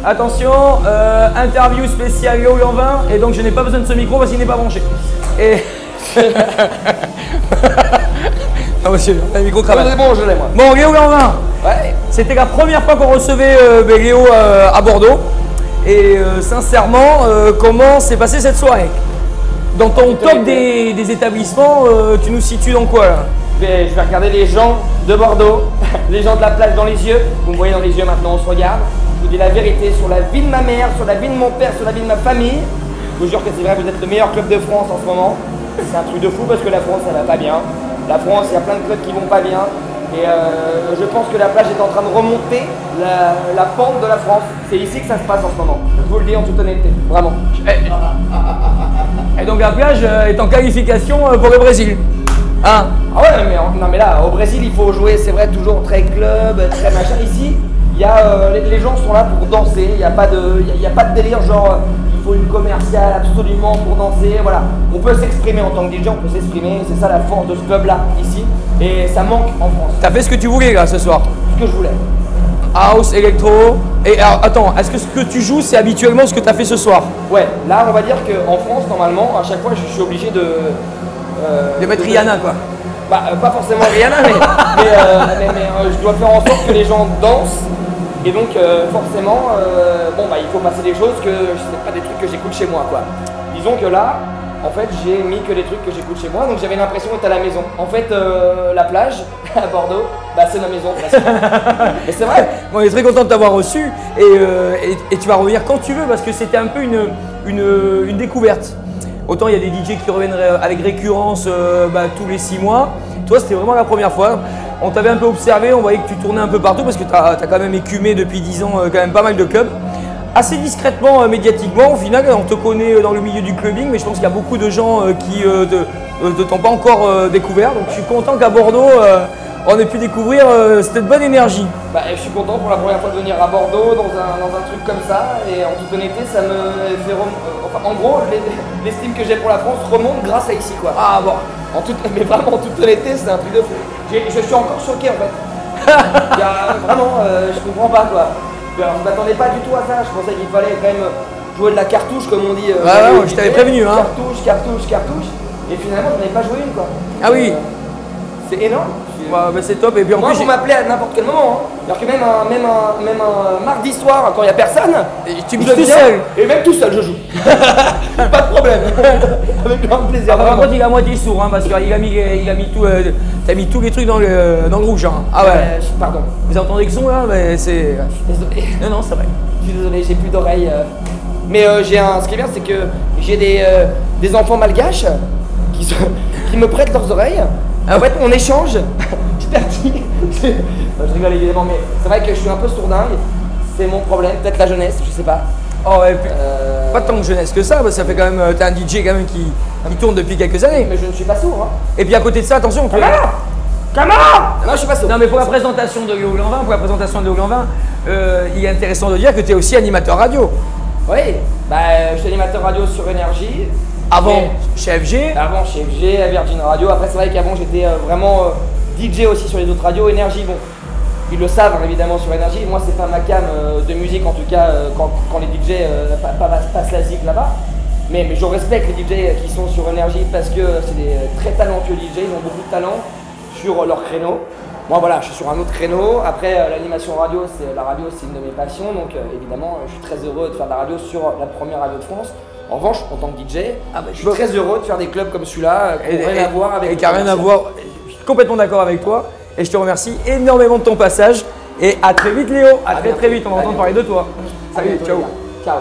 Attention, interview spéciale Léo Lanvin. Et donc je n'ai pas besoin de ce micro parce qu'il n'est pas branché. Et. Ah monsieur, un micro cravate. C'est bon, je l'ai moi. Bon, Léo Lanvin. Ouais. C'était la première fois qu'on recevait Léo à Bordeaux. Et sincèrement, comment s'est passée cette soirée? Dans ton top des établissements, tu nous situes dans quoi là? Je vais regarder les gens de Bordeaux, les gens de la plage dans les yeux. Vous me voyez dans les yeux maintenant, on se regarde. Je vous dis la vérité sur la vie de ma mère, sur la vie de mon père, sur la vie de ma famille. Je vous jure que c'est vrai, vous êtes le meilleur club de France en ce moment. C'est un truc de fou parce que la France, ça va pas bien. La France, il y a plein de clubs qui vont pas bien. Et je pense que la plage est en train de remonter la pente de la France. C'est ici que ça se passe en ce moment. Je vous le dis en toute honnêteté, vraiment. Et donc la plage est en qualification pour le Brésil. Hein? Ah ouais, mais non mais là, au Brésil, il faut jouer, c'est vrai, toujours très club, très machin. Ici, il y a, les gens sont là pour danser. Il n'y a pas de délire genre il faut une commerciale absolument pour danser. Voilà, on peut s'exprimer en tant que DJ, on peut s'exprimer. C'est ça la force de ce club-là ici. Et ça manque en France. T'as fait ce que tu voulais là ce soir? Ce que je voulais. House, électro. Et alors, attends, est-ce que ce que tu joues, c'est habituellement ce que tu as fait ce soir? Ouais, là, on va dire qu'en France, normalement, à chaque fois, je suis obligé de mettre Rihanna, quoi. Bah, pas forcément Rihanna, mais je dois faire en sorte que les gens dansent. Et donc, forcément, bon, bah, il faut passer des choses que c'est pas des trucs que j'écoute chez moi, quoi. Disons que là, en fait, j'ai mis que les trucs que j'écoute chez moi, donc j'avais l'impression d'être à la maison. En fait, la plage à Bordeaux, bah, c'est ma maison presque. Et c'est vrai. Bon, on est très content de t'avoir reçu et tu vas revenir quand tu veux parce que c'était un peu une découverte. Autant il y a des DJ qui reviennent avec récurrence tous les 6 mois. Toi, c'était vraiment la première fois. On t'avait un peu observé, on voyait que tu tournais un peu partout parce que tu as quand même écumé depuis 10 ans quand même pas mal de clubs. Assez discrètement, médiatiquement, au final, on te connaît dans le milieu du clubbing, mais je pense qu'il y a beaucoup de gens qui ne t'ont pas encore découvert. Donc je suis content qu'à Bordeaux, on ait pu découvrir cette bonne énergie. Bah, je suis content pour la première fois de venir à Bordeaux dans un truc comme ça. Et en toute honnêteté, ça me fait en gros, l'estime que j'ai pour la France remonte grâce à ici, quoi. Ah bon. Mais vraiment, en toute honnêteté, c'est un truc de fou. Je suis encore choqué, en fait. Vraiment, je comprends pas, quoi. Je ne m'attendais pas du tout à ça, je pensais qu'il fallait quand même jouer de la cartouche comme on dit. Ouais, je t'avais prévenu. Hein. Cartouche. Et finalement, je n'avais pas joué une quoi. Ah oui. C'est énorme. Ouais, c'est top. Et puis en moi, plus, vous m'appelez à n'importe quel moment. Hein. Alors que même un mardi soir, quand il n'y a personne, tu me dis tout seul. Et même tout seul, je joue. Pas de problème. Avec grand plaisir. Par contre, il est à moitié sourd hein, parce qu'il a mis tout. T'as mis tous les trucs dans le rouge. Hein. Ah ouais. Pardon. Vous entendez le son là? Mais c'est. Désolé. Non, c'est vrai. Je suis désolé, j'ai plus d'oreilles. Mais ce qui est bien, c'est que j'ai des enfants malgaches qui me prêtent leurs oreilles. En fait, on échange. Je rigole évidemment, mais c'est vrai que je suis un peu sourdingue. C'est mon problème, peut-être la jeunesse, je sais pas. Oh, ouais, pas tant de jeunesse que ça, parce que ça fait quand même. T'es un DJ quand même qui tourne depuis quelques années. Mais je ne suis pas sourd. Hein. Et puis à côté de ça, attention. Comment? Non, je suis pas sourd. Non, mais pour la présentation de Léo Lanvin, il est intéressant de dire que tu es aussi animateur radio. Oui, je suis animateur radio sur Énergie. Avant chez FG. Avant chez FG, à Virgin Radio. Après, c'est vrai qu'avant, j'étais vraiment DJ aussi sur les autres radios. Énergie, bon, ils le savent évidemment sur Énergie. Moi, c'est pas ma cam de musique, en tout cas, quand les DJ passent la zik là-bas. Mais je respecte les DJ qui sont sur Énergie parce que c'est des très talentueux DJ. Ils ont beaucoup de talent sur leur créneau. Moi, voilà, je suis sur un autre créneau. Après, l'animation radio, la radio, c'est une de mes passions. Donc, évidemment, je suis très heureux de faire de la radio sur la première radio de France. En revanche, en tant que DJ, je suis très heureux de faire des clubs comme celui-là, qui n'ont rien à voir avec. Et qui n'a rien à voir. Je suis complètement d'accord avec toi. Et je te remercie énormément de ton passage. Et à très vite, Léo. À très vite. On va entendre parler de toi. Salut, ciao. Ciao.